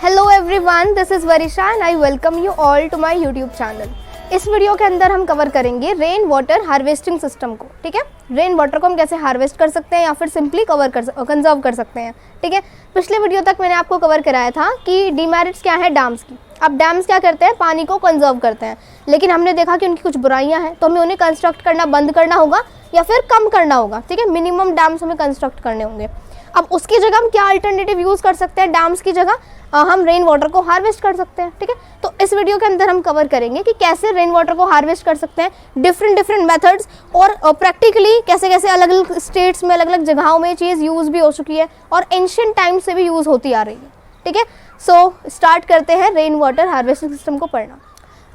Hello everyone, this is Varisha and I welcome you all to my YouTube channel. इस video के अंदर हम cover करेंगे रेन वाटर हार्वेस्टिंग सिस्टम को। ठीक है, रेन वाटर को हम कैसे हार्वेस्ट कर सकते हैं या फिर सिंपली कंजर्व कर सकते हैं। ठीक है, पिछले वीडियो तक मैंने आपको कवर कराया था कि डीमेरिट्स क्या है डैम्स की। अब डैम्स क्या करते हैं, पानी को कंजर्व करते हैं, लेकिन हमने देखा कि उनकी कुछ बुराइयां हैं, तो हमें उन्हें कंस्ट्रक्ट करना बंद करना होगा या फिर कम करना होगा। ठीक है, मिनिमम डैम्स हमें कंस्ट्रक्ट करने होंगे। अब उसकी जगह हम क्या अल्टरनेटिव यूज़ कर सकते हैं, डैम्स की जगह हम रेन वाटर को हार्वेस्ट कर सकते हैं। ठीक है, तो इस वीडियो के अंदर हम कवर करेंगे कि कैसे रेन वाटर को हार्वेस्ट कर सकते हैं, डिफरेंट मेथड्स, और प्रैक्टिकली कैसे कैसे अलग अलग स्टेट्स में अलग अलग जगहों में चीज़ यूज़ भी हो चुकी है और एंशिएंट टाइम से भी यूज़ होती आ रही है। ठीक है, सो स्टार्ट करते हैं रेन वाटर हार्वेस्टिंग सिस्टम को पढ़ना।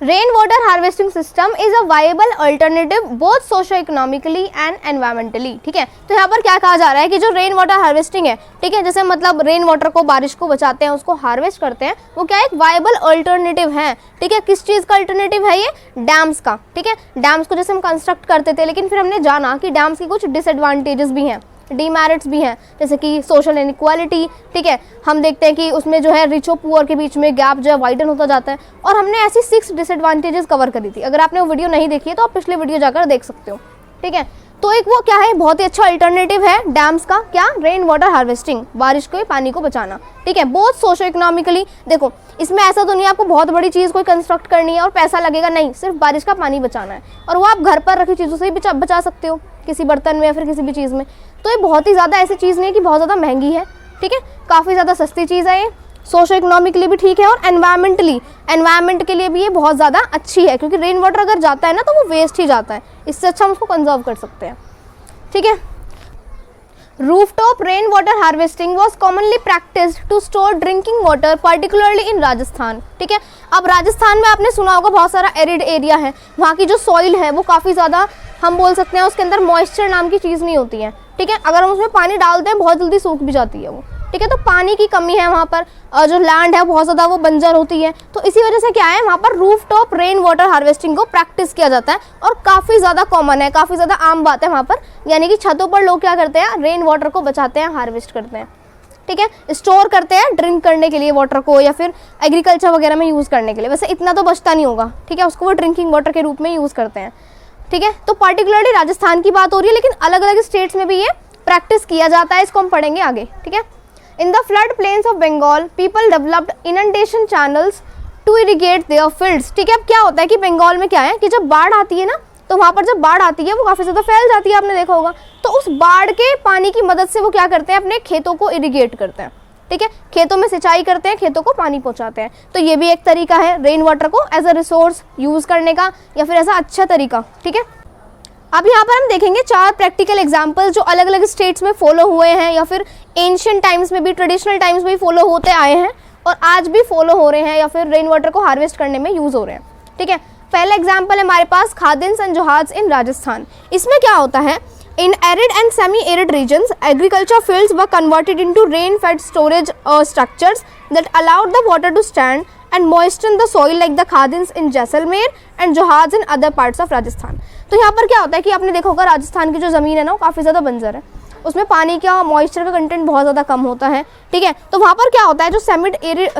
Rain water harvesting system is a viable alternative both socio economically and environmentally. ठीक है, तो यहाँ पर क्या कहा जा रहा है कि जो रेन वाटर हार्वेस्टिंग है, ठीक है, जैसे मतलब रेन वाटर को, बारिश को बचाते हैं, उसको हार्वेस्ट करते हैं, वो क्या एक वायबल अल्टरनेटिव है। ठीक है, किस चीज़ का अल्टरनेटिव है ये, डैम्स का। ठीक है, डैम्स को जैसे हम कंस्ट्रक्ट करते थे, लेकिन फिर हमने जाना कि डैम्स की कुछ डिसएडवांटेजेस भी हैं, डीमेरिट्स भी हैं, जैसे कि सोशल इनइक्वालिटी। ठीक है, हम देखते हैं कि उसमें जो है रिच और पुअर के बीच में गैप जो है वाइडन होता जाता है, और हमने ऐसी 6 डिसएडवांटेजेस कवर करी थी। अगर आपने वो वीडियो नहीं देखी है तो आप पिछले वीडियो जाकर देख सकते हो। ठीक है, तो एक वो क्या है, बहुत ही अच्छा अल्टरनेटिव है डैम्स का, क्या, रेन वाटर हार्वेस्टिंग, बारिश के पानी को बचाना। ठीक है, बहुत सोशो इकोनॉमिकली, देखो इसमें ऐसा तो नहीं आपको बहुत बड़ी चीज़ कोई कंस्ट्रक्ट करनी है और पैसा लगेगा, नहीं, सिर्फ बारिश का पानी बचाना है, और वो आप घर पर रखी चीज़ों से ही बचा सकते हो, किसी बर्तन में या फिर किसी भी चीज़ में। तो ये बहुत ही ज़्यादा ऐसी चीज़ नहीं है कि बहुत ज़्यादा महंगी है। ठीक है, काफ़ी ज़्यादा सस्ती चीज़ है ये, सोशो इकोनॉमिकली भी ठीक है, और एनवायरमेंट के लिए भी ये बहुत ज़्यादा अच्छी है, क्योंकि रेन वाटर अगर जाता है ना तो वो वेस्ट ही जाता है, इससे अच्छा हम उसको कंजर्व कर सकते हैं। ठीक है, rooftop rain water harvesting was commonly practised to store drinking water particularly in Rajasthan. ठीक है, अब राजस्थान में आपने सुना होगा बहुत सारा एरिड एरिया है, वहाँ की जो सॉइल है वो काफ़ी ज़्यादा, हम बोल सकते हैं उसके अंदर मॉइस्चर नाम की चीज़ नहीं होती है। ठीक है, अगर हम उसमें पानी डालते हैं बहुत जल्दी सूख भी जाती है वो। ठीक है, तो पानी की कमी है वहाँ पर, जो लैंड है बहुत ज़्यादा वो बंजर होती है, तो इसी वजह से क्या है, वहाँ पर रूफटॉप रेन वाटर हार्वेस्टिंग को प्रैक्टिस किया जाता है, और काफ़ी ज़्यादा कॉमन है, काफ़ी ज़्यादा आम बात है वहाँ पर। यानी कि छतों पर लोग क्या करते हैं, रेन वाटर को बचाते हैं, हार्वेस्ट करते हैं। ठीक है, स्टोर करते हैं ड्रिंक करने के लिए वाटर को, या फिर एग्रीकल्चर वगैरह में यूज़ करने के लिए। वैसे इतना तो बचता नहीं होगा, ठीक है, उसको वो ड्रिंकिंग वाटर के रूप में यूज़ करते हैं। ठीक है, तो पर्टिकुलरली राजस्थान की बात हो रही है, लेकिन अलग अलग स्टेट्स में भी ये प्रैक्टिस किया जाता है, इसको हम पढ़ेंगे आगे। ठीक है, in the flood plains of Bengal people developed inundation channels to irrigate their fields. ठीक है, अब क्या होता है कि बंगाल में क्या है कि जब बाढ़ आती है ना, तो वहाँ पर जब बाढ़ आती है वो काफ़ी ज़्यादा फैल जाती है, आपने देखा होगा, तो उस बाढ़ के पानी की मदद से वो क्या करते हैं, अपने खेतों को इरिगेट करते हैं। ठीक है, खेतों में सिंचाई करते हैं, खेतों को पानी पहुंचाते हैं। तो ये भी एक तरीका है रेन वाटर को एज अ रिसोर्स यूज़ करने का, या फिर ऐसा अच्छा तरीका। ठीक है, अब यहाँ पर हम देखेंगे 4 प्रैक्टिकल एग्जाम्पल जो अलग अलग स्टेट्स में फॉलो हुए हैं, या फिर एंशिएंट टाइम्स में भी, ट्रेडिशनल टाइम्स में भी फॉलो होते आए हैं, और आज भी फॉलो हो रहे हैं, या फिर रेन वाटर को हार्वेस्ट करने में यूज़ हो रहे हैं। ठीक है, पहला एग्जाम्पल है हमारे पास खादिन्स एंड जोहाज इन राजस्थान। इसमें क्या होता है, in arid and semi arid regions agriculture fields were converted into rain fed storage structures that allowed the water to stand and moisten the soil like the khadins in Jaisalmer and जोहाज in other parts of Rajasthan. तो यहाँ पर क्या होता है कि आपने देखा होगा राजस्थान की जो ज़मीन है ना वो काफ़ी ज़्यादा बंजर है, उसमें पानी का, मॉइस्चर का कंटेंट बहुत ज़्यादा कम होता है। ठीक है, तो वहाँ पर क्या होता है, जो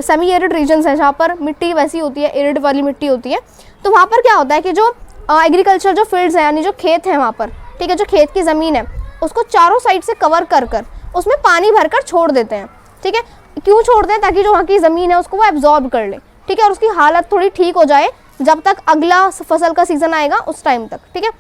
सेमी एरिड रीजन्स हैं, जहाँ पर मिट्टी वैसी होती है, एरिड वाली मिट्टी होती है, तो वहाँ पर क्या होता है कि जो एग्रीकल्चर जो फील्ड्स हैं, यानी जो खेत हैं वहाँ पर, ठीक है, जो खेत की ज़मीन है उसको चारों साइड से कवर कर उसमें पानी भरकर छोड़ देते हैं। ठीक है, क्यों छोड़ते हैं, ताकि जो वहाँ की ज़मीन है उसको वो एब्जॉर्ब कर ले। ठीक है, और उसकी हालत थोड़ी ठीक हो जाए जब तक अगला फसल का सीज़न आएगा उस टाइम तक। ठीक है,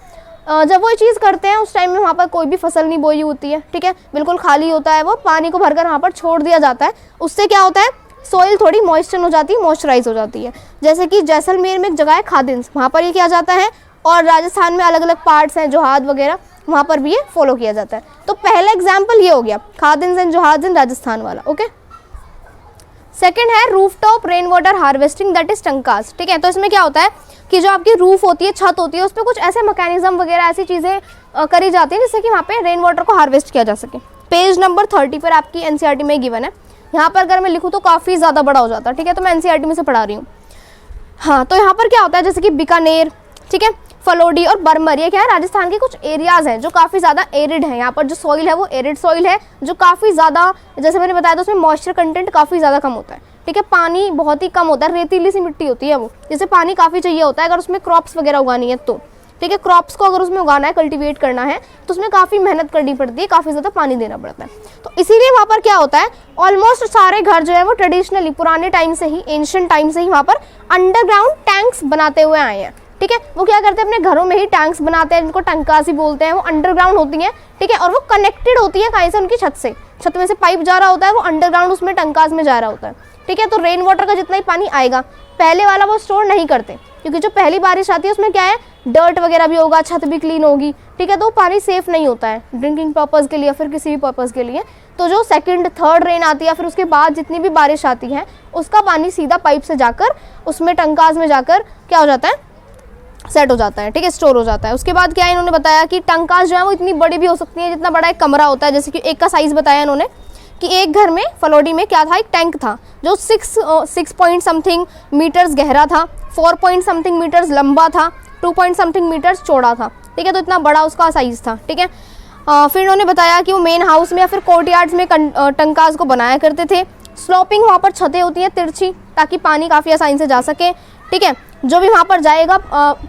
जब वो ये चीज़ करते हैं उस टाइम में वहाँ पर कोई भी फसल नहीं बोई होती है। ठीक है, बिल्कुल खाली होता है, वो पानी को भरकर वहाँ पर छोड़ दिया जाता है। उससे क्या होता है, सॉइल थोड़ी मॉइस्चर हो जाती है, मॉइस्चराइज हो जाती है। जैसे कि जैसलमेर में एक जगह है खादिन्स, वहाँ पर ये किया जाता है, और राजस्थान में अलग अलग पार्ट्स हैं, जोहाज वगैरह, वहाँ पर भी ये फॉलो किया जाता है। तो पहला एग्जाम्पल ये हो गया, खादिन्स एंड जोहाज इन राजस्थान वाला। ओके, सेकेंड है rooftop rain water harvesting that is tankas. ठीक है, तो इसमें क्या होता है कि जो आपकी रूफ होती है, छत होती है, उसमें कुछ ऐसे मैकेनिज्म वगैरह ऐसी चीज़ें करी जाती हैं जिससे कि वहाँ पे रेन वाटर को हार्वेस्ट किया जा सके। पेज नंबर 30 पर आपकी एनसीईआरटी में गिवन है। यहाँ पर अगर मैं लिखूँ तो काफ़ी ज़्यादा बड़ा हो जाता है। ठीक है, तो मैं एनसीईआरटी में से पढ़ा रही हूँ। हाँ, तो यहाँ पर क्या होता है, जैसे कि बीकानेर, ठीक है, फलोडी और बरमर, ये क्या है, राजस्थान के कुछ एरियाज़ हैं जो काफ़ी ज़्यादा एरिड हैं। यहाँ पर जो सॉइल है वो एरिड सॉइल है, जो काफ़ी ज़्यादा, जैसे मैंने बताया था, उसमें मॉइस्चर कंटेंट काफ़ी ज़्यादा कम होता है। ठीक है। पानी बहुत ही कम होता है, रेतीली सी मिट्टी होती है वो, जिसे पानी काफ़ी चाहिए होता है अगर उसमें क्रॉप्स वगैरह उगानी है तो, ठीक है। क्रॉप्स को अगर उसमें उगाना है, कल्टीवेट करना है, तो उसमें काफ़ी मेहनत करनी पड़ती है, काफ़ी ज़्यादा पानी देना पड़ता है। तो इसीलिए वहाँ पर क्या होता है, ऑलमोस्ट सारे घर जो है वो ट्रेडिशनली पुराने टाइम से ही, एंशिएंट टाइम से ही वहाँ पर अंडरग्राउंड टैंक्स बनाते हुए आए हैं, ठीक है। वो क्या करते हैं, अपने घरों में ही टैंक्स बनाते हैं, जिनको टंकासी बोलते हैं। वो अंडरग्राउंड होती हैं, ठीक है, और वो कनेक्टेड होती है कहीं से, उनकी छत से, छत में से पाइप जा रहा होता है, वो अंडरग्राउंड उसमें टंकास में जा रहा होता है, ठीक है। तो रेन वाटर का जितना ही पानी आएगा, पहले वाला वो स्टोर नहीं करते, क्योंकि जो पहली बारिश आती है उसमें क्या है, डर्ट वगैरह भी होगा, छत भी क्लीन होगी, ठीक है। तो पानी सेफ नहीं होता है ड्रिंकिंग पर्पज़ के लिए, फिर किसी भी पर्पज़ के लिए। तो जो सेकंड थर्ड रेन आती है, फिर उसके बाद जितनी भी बारिश आती है, उसका पानी सीधा पाइप से जाकर उसमें टंकास में जाकर क्या हो जाता है, सेट हो जाता है, ठीक है, स्टोर हो जाता है। उसके बाद क्या है, इन्होंने बताया कि टंकास जो है वो इतनी बड़ी भी हो सकती है जितना बड़ा एक कमरा होता है। जैसे कि एक का साइज़ बताया इन्होंने कि एक घर में फलोडी में क्या था, एक टैंक था जो 6 पॉइंट समथिंग मीटर्स गहरा था, 4 पॉइंट समथिंग मीटर्स लंबा था, 2 पॉइंट समथिंग मीटर्स चौड़ा था, ठीक है। तो इतना बड़ा उसका साइज़ था, ठीक है। फिर उन्होंने बताया कि वो मेन हाउस में या फिर कोर्टयार्ड्स में टंकास को बनाया करते थे। स्लोपिंग वहाँ पर छतें होती हैं तिरछी, ताकि पानी काफ़ी आसानी से जा सके, ठीक है। जो भी वहाँ पर जाएगा,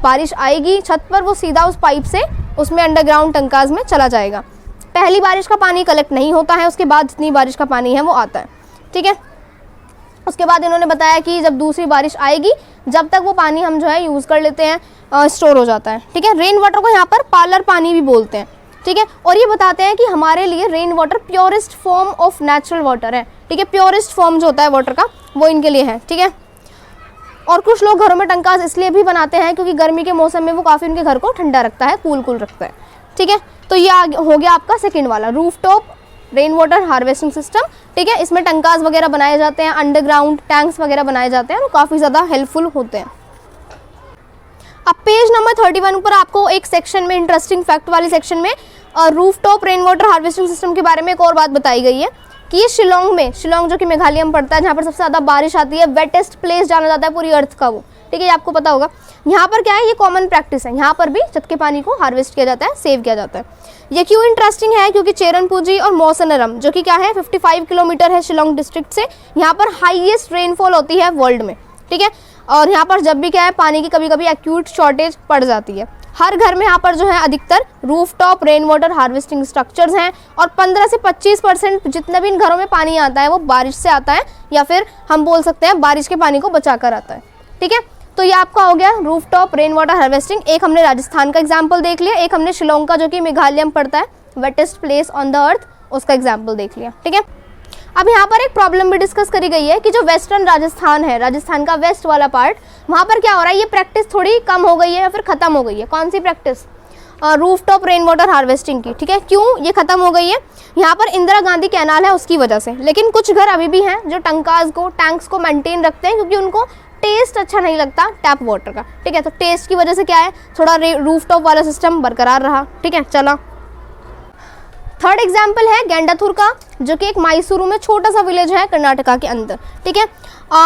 बारिश आएगी छत पर, वो सीधा उस पाइप से उसमें अंडरग्राउंड टंकास में चला जाएगा। पहली बारिश का पानी कलेक्ट नहीं होता है, उसके बाद जितनी बारिश का पानी है वो आता है, ठीक है। उसके बाद इन्होंने बताया कि जब दूसरी बारिश आएगी, जब तक वो पानी हम जो है यूज़ कर लेते हैं, स्टोर हो जाता है, ठीक है। रेन वाटर को यहाँ पर पार्लर पानी भी बोलते हैं, ठीक है। और ये बताते हैं कि हमारे लिए rain water purest form of natural water है, ठीक है। प्योरेस्ट फॉर्म जो होता है वाटर का, वो इनके लिए है, ठीक है। और कुछ लोग घरों में टंकास इसलिए भी बनाते हैं क्योंकि गर्मी के मौसम में वो काफ़ी उनके घर को ठंडा रखता है, कूल रखता है, ठीक है। तो ये हो गया आपका सेकंड वाला, rooftop rain water harvesting system, ठीक है। इसमें टंकास वगैरह बनाए जाते हैं, अंडरग्राउंड टैंक्स वगैरह बनाए जाते हैं, वो काफ़ी ज़्यादा हेल्पफुल होते हैं। अब पेज नंबर 31 पर आपको एक सेक्शन में, इंटरेस्टिंग फैक्ट वाली सेक्शन में, rooftop rain water harvesting system के बारे में एक और बात बताई गई है कि ये शिलोंग में, शिलोंग जो कि मेघालय में पड़ता है, जहाँ पर सबसे ज़्यादा बारिश आती है, वेटेस्ट प्लेस जाना जाता है पूरी अर्थ का वो, ठीक है, ये आपको पता होगा। यहाँ पर क्या है, ये कॉमन प्रैक्टिस है, यहाँ पर भी छत के पानी को हार्वेस्ट किया जाता है, सेव किया जाता है। ये क्यों इंटरेस्टिंग है, क्योंकि चेरनपुजी और मौसनरम जो कि क्या है 55 किलोमीटर है शिलोंग डिस्ट्रिक्ट से, यहाँ पर हाईएस्ट रेनफॉल होती है वर्ल्ड में, ठीक है। और यहाँ पर जब भी क्या है, पानी की कभी कभी एक्यूट शॉर्टेज पड़ जाती है। हर घर में यहाँ पर जो है अधिकतर rooftop rain water harvesting structures हैं, और 15 से 25% जितना भी इन घरों में पानी आता है वो बारिश से आता है, या फिर हम बोल सकते हैं बारिश के पानी को बचाकर आता है, ठीक है। तो ये आपका हो गया रूफटॉप रेन वाटर हार्वेस्टिंग। एक हमने राजस्थान का एग्जाम्पल देख लिया, एक हमने शिलोंग का जो कि मेघालय में पड़ता है, wettest place on the earth, उसका एग्जाम्पल देख लिया, ठीक है। अब यहाँ पर एक प्रॉब्लम भी डिस्कस करी गई है कि जो वेस्टर्न राजस्थान है, राजस्थान का वेस्ट वाला पार्ट, वहाँ पर क्या हो रहा है, ये प्रैक्टिस थोड़ी कम हो गई है या फिर ख़त्म हो गई है। कौन सी practice, rooftop rain water harvesting की, ठीक है। क्यों ये ख़त्म हो गई है, यहाँ पर इंदिरा गांधी कैनाल है उसकी वजह से। लेकिन कुछ घर अभी भी हैं जो टंकास को, टैंक्स को मेंटेन रखते हैं, क्योंकि उनको टेस्ट अच्छा नहीं लगता टैप वाटर का, ठीक है। तो टेस्ट की वजह से क्या है, थोड़ा रूफटॉप वाला सिस्टम बरकरार रहा, ठीक है, चला। थर्ड एग्जाम्पल है गेंडाथुर का, जो कि एक मैसूरू में छोटा सा विलेज है कर्नाटका के अंदर, ठीक है।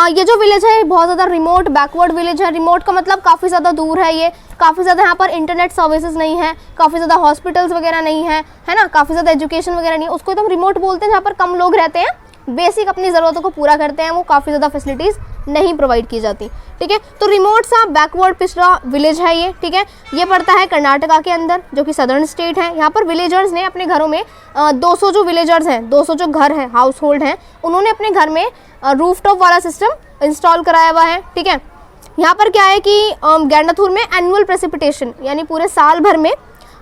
ये जो विलेज है बहुत ज़्यादा रिमोट बैकवर्ड विलेज है। रिमोट का मतलब काफ़ी ज़्यादा दूर है, ये काफ़ी ज़्यादा यहाँ पर इंटरनेट सर्विसेज नहीं है, काफ़ी ज़्यादा हॉस्पिटल्स वगैरह नहीं है, है ना, काफ़ी ज़्यादा एजुकेशन वगैरह नहीं है, उसको तो हम रिमोट बोलते हैं। जहाँ पर कम लोग रहते हैं, बेसिक अपनी ज़रूरतों को पूरा करते हैं, वो काफ़ी ज़्यादा फैसिलिटीज़ नहीं प्रोवाइड की जाती, ठीक है। तो रिमोट सा बैकवर्ड पिछड़ा विलेज है ये, ठीक है। ये पड़ता है कर्नाटका के अंदर, जो कि सदर्न स्टेट है। यहाँ पर विलेजर्स ने अपने घरों में 200 जो विलेजर्स हैं, 200 जो घर हैं, हाउस होल्ड हैं, उन्होंने अपने घर में रूफटॉप वाला सिस्टम इंस्टॉल कराया हुआ है, ठीक है। यहाँ पर क्या है कि गेंडाथुर में एनुअल प्रेसिपिटेशन, यानी पूरे साल भर में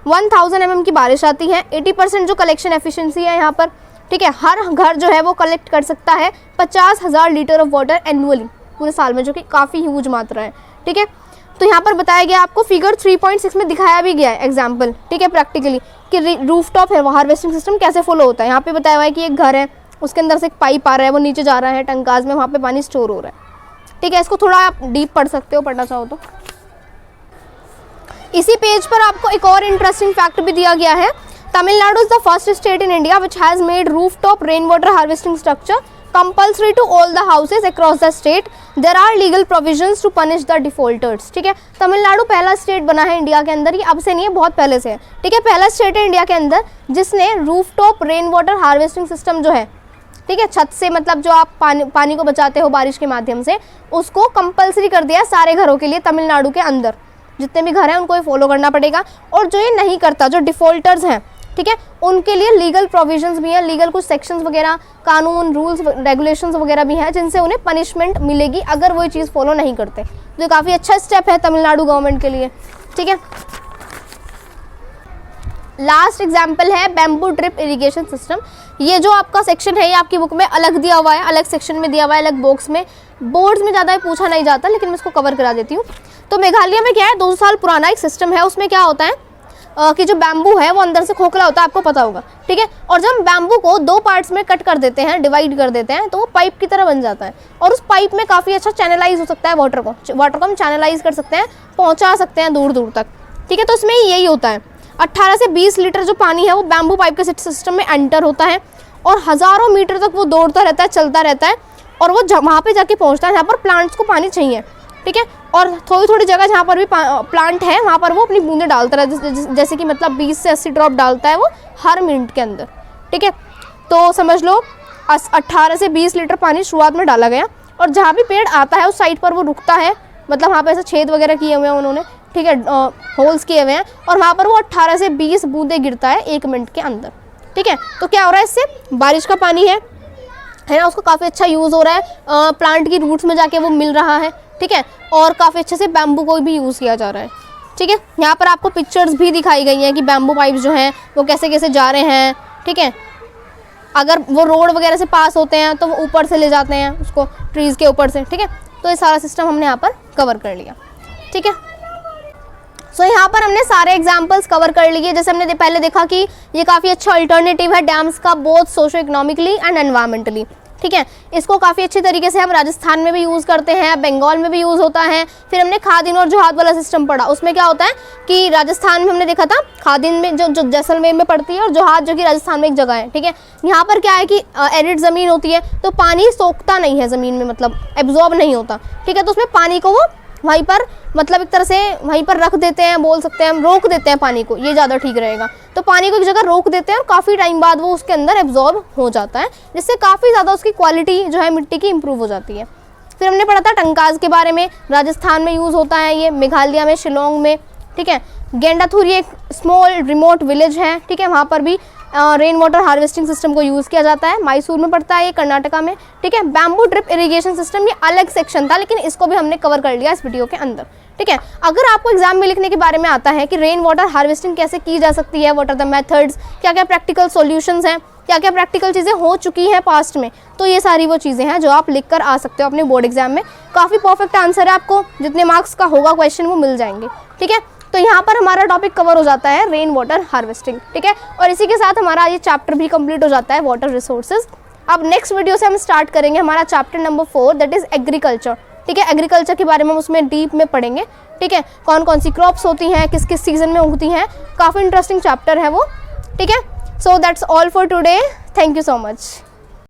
1000 mm की बारिश आती है। 80% जो कलेक्शन एफिशिएंसी है यहाँ पर, ठीक है। हर घर जो है वो कलेक्ट कर सकता है 50,000 लीटर ऑफ वाटर एनुअली पूरे साल में, जो कि काफ़ी ह्यूज मात्रा है, ठीक है। तो यहाँ पर बताया गया आपको, फिगर 3.6 में दिखाया भी गया है एग्जाम्पल, ठीक है, प्रैक्टिकली कि रूफटॉप है वो हार्वेस्टिंग सिस्टम कैसे फॉलो होता है। यहाँ पे बताया हुआ है कि एक घर है, उसके अंदर से एक पाइप आ रहा है, वो नीचे जा रहा है टंकाज में, वहाँ पे पानी स्टोर हो रहा है, ठीक है। इसको थोड़ा आप डीप पढ़ सकते हो, पढ़ना चाहो तो। इसी पेज पर आपको एक और इंटरेस्टिंग फैक्ट भी दिया गया है। Tamil Nadu is the first state in India which has made rooftop rainwater harvesting structure compulsory to all the houses across the state. There are legal provisions to punish the defaulters. ठीक है, तमिलनाडु पहला state बना है India के अंदर, ये अब से नहीं है, बहुत पहले से है, ठीक है। पहला स्टेट है इंडिया के अंदर जिसने rooftop rain water harvesting system जो है ठीक है, छत से मतलब जो आप पानी को बचाते हो बारिश के माध्यम से, उसको कंपलसरी कर दिया सारे घरों के लिए तमिलनाडु के अंदर। जितने भी घर हैं उनको ये फॉलो करना पड़ेगा। और जो ये नहीं करता, जो डिफ़ॉल्टर्स हैं, ठीक है, उनके लिए लीगल प्रोविजंस भी हैं, लीगल कुछ सेक्शंस वगैरह, कानून, रूल्स, रेगुलेशंस वगैरह भी हैं जिनसे उन्हें पनिशमेंट मिलेगी अगर वो ये चीज़ फॉलो नहीं करते। तो काफ़ी अच्छा स्टेप है तमिलनाडु गवर्नमेंट के लिए। ठीक है, लास्ट एग्जाम्पल है बैम्बू ड्रिप इरिगेशन सिस्टम। ये जो आपका सेक्शन है ये आपकी बुक में अलग दिया हुआ है, अलग सेक्शन में दिया हुआ है, अलग बॉक्स में। बोर्ड्स में ज़्यादा पूछा नहीं जाता, लेकिन मैं इसको कवर करा देती हूँ। तो मेघालय में क्या है, 200 साल पुराना एक सिस्टम है। उसमें क्या होता है कि जो बैम्बू है वो अंदर से खोखला होता है, आपको पता होगा। ठीक है, और जब हम बैम्बू को 2 पार्ट्स में कट कर देते हैं, डिवाइड कर देते हैं, तो वो पाइप की तरह बन जाता है। और उस पाइप में काफ़ी अच्छा चैनलाइज हो सकता है वाटर को हम चैनलाइज कर सकते हैं, पहुँचा सकते हैं दूर दूर तक। ठीक है, तो इसमें यही होता है, 18 से 20 लीटर जो पानी है वो बैम्बू पाइप के सिस्टम में एंटर होता है और हज़ारों मीटर तक वो दौड़ता रहता है, चलता रहता है, और वो वहाँ पे जाके पहुँचता है जहाँ पर प्लांट्स को पानी चाहिए। ठीक है, और थोड़ी थोड़ी जगह जहाँ पर भी प्लांट है वहाँ पर वो अपनी बूंदें डालता है, जैसे कि मतलब 20 से 80 ड्रॉप डालता है वो हर मिनट के अंदर। ठीक है, तो समझ लो 18 से 20 लीटर पानी शुरुआत में डाला गया, और जहाँ भी पेड़ आता है उस साइड पर वो रुकता है, मतलब वहाँ पे ऐसे छेद वगैरह किए हुए हैं उन्होंने। ठीक है, होल्स किए हुए हैं, और वहाँ पर वो 18 से 20 बूंदें गिरता है 1 मिनट के अंदर। ठीक है, तो क्या हो रहा है, इससे बारिश का पानी है ना, उसको काफ़ी अच्छा यूज़ हो रहा है, प्लांट की रूट्स में जाके वो मिल रहा है। ठीक है, और काफ़ी अच्छे से बैम्बू को भी यूज़ किया जा रहा है। ठीक है, यहाँ पर आपको पिक्चर्स भी दिखाई गई हैं कि बैम्बू पाइप्स जो हैं वो कैसे कैसे जा रहे हैं। ठीक है, अगर वो रोड वगैरह से पास होते हैं तो वो ऊपर से ले जाते हैं उसको, ट्रीज़ के ऊपर से। ठीक है, तो ये सारा सिस्टम हमने यहाँ पर कवर कर लिया। ठीक है, सो यहाँ पर हमने सारे एग्जाम्पल्स कवर कर लिए। जैसे हमने पहले देखा कि ये काफ़ी अच्छा अल्टरनेटिव है डैम्स का, both socio economically and environmentally. ठीक है, इसको काफ़ी अच्छी तरीके से हम राजस्थान में भी यूज़ करते हैं, बंगाल में भी यूज़ होता है। फिर हमने खादिन और जोहात वाला सिस्टम पढ़ा, उसमें क्या होता है कि राजस्थान में हमने देखा था, खादिन में जो जैसलमेर में पड़ती है, और जोहात जो कि राजस्थान में एक जगह है। ठीक है, यहाँ पर क्या है कि एरिड ज़मीन होती है, तो पानी सोखता नहीं है ज़मीन में, मतलब एब्जॉर्ब नहीं होता। ठीक है, तो उसमें पानी को वो वहीं पर मतलब एक तरह से वहीं पर रख देते हैं, बोल सकते हैं हम, रोक देते हैं पानी को, ये ज़्यादा ठीक रहेगा। तो पानी को एक जगह रोक देते हैं और काफ़ी टाइम बाद वो उसके अंदर एब्जॉर्ब हो जाता है, जिससे काफ़ी ज़्यादा उसकी क्वालिटी जो है मिट्टी की इंप्रूव हो जाती है। फिर हमने पढ़ा था टंकाज के बारे में, राजस्थान में यूज़ होता है ये, मेघालय में, शिलोंग में। ठीक है, गेंडाथुरी एक स्मॉल रिमोट विलेज है। ठीक है, वहाँ पर भी रेन वाटर हार्वेस्टिंग सिस्टम को यूज़ किया जाता है। मैसूर में पड़ता है ये, कर्नाटका में। ठीक है, बैम्बू ड्रिप इरिगेशन सिस्टम ये अलग सेक्शन था, लेकिन इसको भी हमने कवर कर लिया इस वीडियो के अंदर। ठीक है, अगर आपको एग्जाम में लिखने के बारे में आता है कि रेन वाटर हार्वेस्टिंग कैसे की जा सकती है, व्हाट आर द मेथड्स, क्या क्या प्रैक्टिकल सॉल्यूशंस हैं, क्या क्या प्रैक्टिकल चीज़ें हो चुकी हैं पास्ट में, तो ये सारी वो चीज़ें हैं जो आप लिख कर आ सकते हो अपने बोर्ड एग्जाम में। काफ़ी परफेक्ट आंसर है, आपको जितने मार्क्स का होगा क्वेश्चन वो मिल जाएंगे। ठीक है, तो यहाँ पर हमारा टॉपिक कवर हो जाता है रेन वाटर हार्वेस्टिंग। ठीक है, और इसी के साथ हमारा ये चैप्टर भी कंप्लीट हो जाता है वाटर रिसोर्सेज। अब नेक्स्ट वीडियो से हम स्टार्ट करेंगे हमारा chapter number 4, that is agriculture. ठीक है, एग्रीकल्चर के बारे में हम उसमें डीप में पढ़ेंगे। ठीक है, कौन कौन सी क्रॉप्स होती हैं, किस किस सीजन में उगती हैं, काफ़ी इंटरेस्टिंग चैप्टर है वो। ठीक है, so that's all for today, thank you so much.